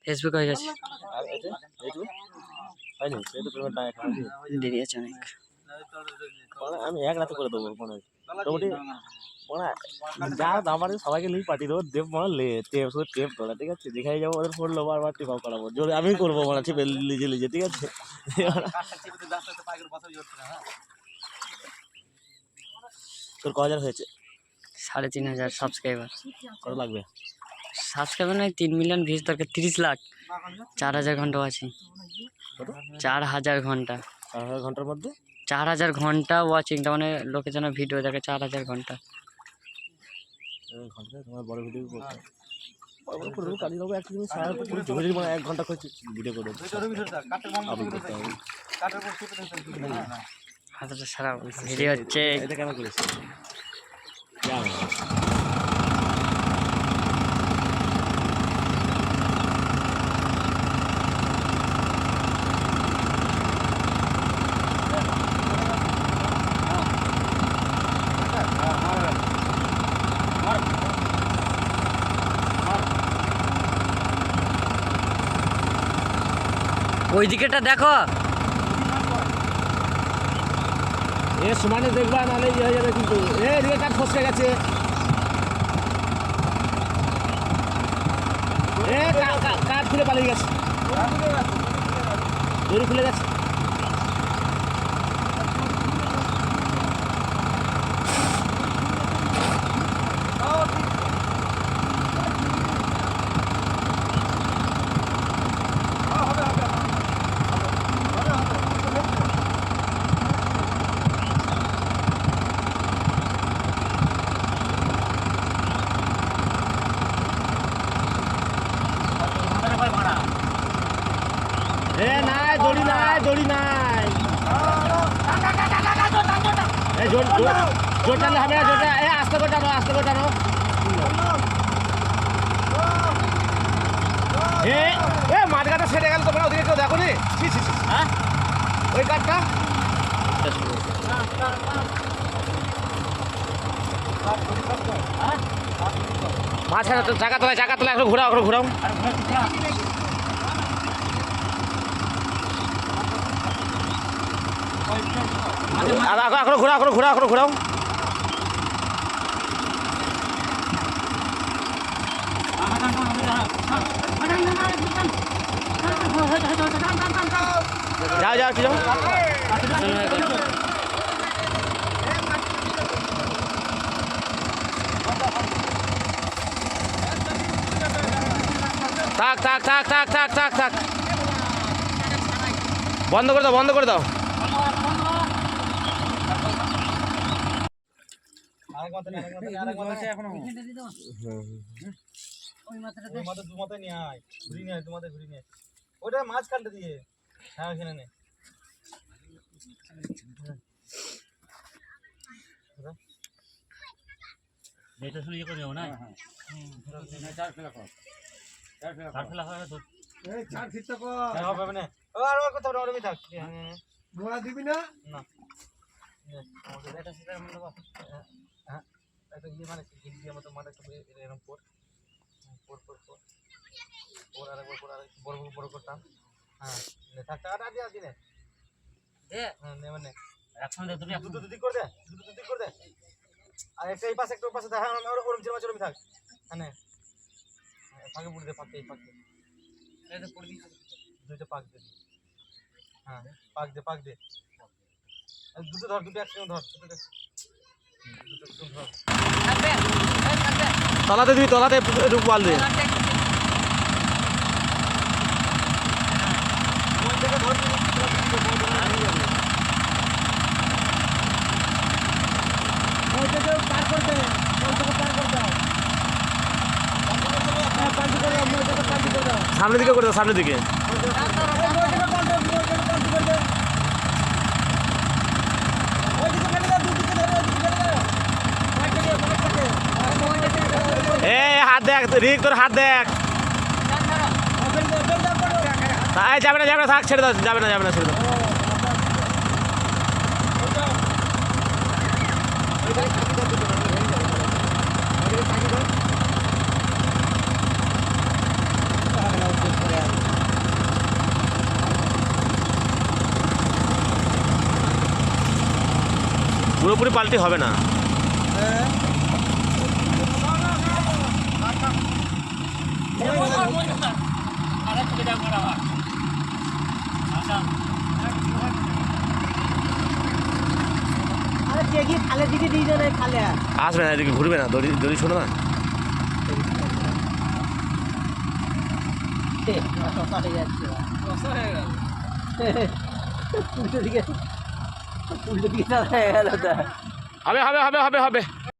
Facebook হয়ে গেছে, আর এটা এইটু হয়নি, সেটা পেমেন্ট না এখন দেরি আছে অনেক। মানে আমি এক রাতে করে দেবো মানে মোটামুটি মানে যা দাম আছে সবাইকে লিঙ্ক পাঠিয়ে দেবো, দেব মানে টেপ করা, ঠিক আছে? যেখানে যাবো ওদের ফোন নেবো আর টিপ আপ করাবো, জোরে আমি করবো মানে টিপে লিজে লিজে, ঠিক আছে? তোর ক হাজার হয়েছে? 3,500 সাবস্ক্রাইবার। কত লাগবে? সাবস্ক্রাইবার নয়, 3 মিলিয়ন ভিউজ দরকার, 30 লাখ, 4,000 ঘন্টা আছে। কত? 4,000 ঘন্টা, 4,000 ঘন্টার মধ্যে 4,000 ঘন্টা ওয়াচিং, তার মানে লোকের জন্য ভিডিও দেখে 4,000 ঘন্টা। ঘন্টা তোমার বড় ভিডিও করতে বড় বড় করে দেবো, কাটিয়ে দেবো, একটা জিনিস সারা ধরে মানে 1 ঘন্টা করে ভিডিও করে দেবো। হাতটা সারা ভিডিও হচ্ছে। এটা কেন করিস? ওই দিকেটা দেখো, এ সমানে দেখবা, নাহলে ইয়ে হয়ে যাবে কিন্তু। এদিকে কাঠ ফসকে গেছে, কাঠ খুলে পালিয়ে গেছে, দড়ি খুলে গেছে। নাই দড়ি নাই, দড়ি নাই, জোর টানলে হবে না, জোরটা আস্তে করে টানো, আস্তে করে টানো। মাঠ গাটা সেরে গেল, তোমরা ওদিকে কেউ দেখো নি? হ্যাঁ ওই কাঠটা মাঝখানে তো চাকা তোলা একটু ঘোরাও, ঘোরাও। ঘোরাও। যাও কি যাও। থাক বন্ধ করে দাও। ওটা মাঝখানটা দিয়ে, হ্যাঁ ওখানে নে। এটা শুনে করে যাবো না, চার ফেলা হয় তো, চার ফিরতে হবে না। ও আর কথা বলে ওরমি থাক, ঘোড়া দিবি না না এটা সেটা মনে বাবা। হ্যাঁ এটা ইয়ে মানে কি দিয়ে মত মাথা একটু এরকম পর আরেকবার বড় করতাম। হ্যাঁ নে থাক টাকা দিয়ে আসি নে দে, হ্যাঁ নে মানে এখন দুদি করে দে, আর একটা এই পাশে একটা ওই পাশে দেখ, হ্যাঁ ওরম চরমি থাক। হ্যাঁ নে ফাঁকে পুড়ে দে, ফাঁকে এই তো পুড়ে দিই, দুইটা পাক দে। হ্যাঁ পাক দে দুটো ধর, দুটো একসঙ্গে ধর, তলাতে দিবি, তলাতে পাল দে। সামনের দিকে করে দাও, সামনের দিকে। হাত দেখ রিক, তোর হাত দেখ। যাবে না থাক, ছেড়ে দাও, যাবে না ছেড়ে দাও। পুরোপুরি পাল্টি হবে না। খালের দিকে দিয়ে দেয় খালে আসবে না, এদিকে ঘুরবে না, দড়ি দড়ি শোনো না। উল্টো দিকে উল্টো দিকে হয়ে গেল। হবে হবে হবে হবে হবে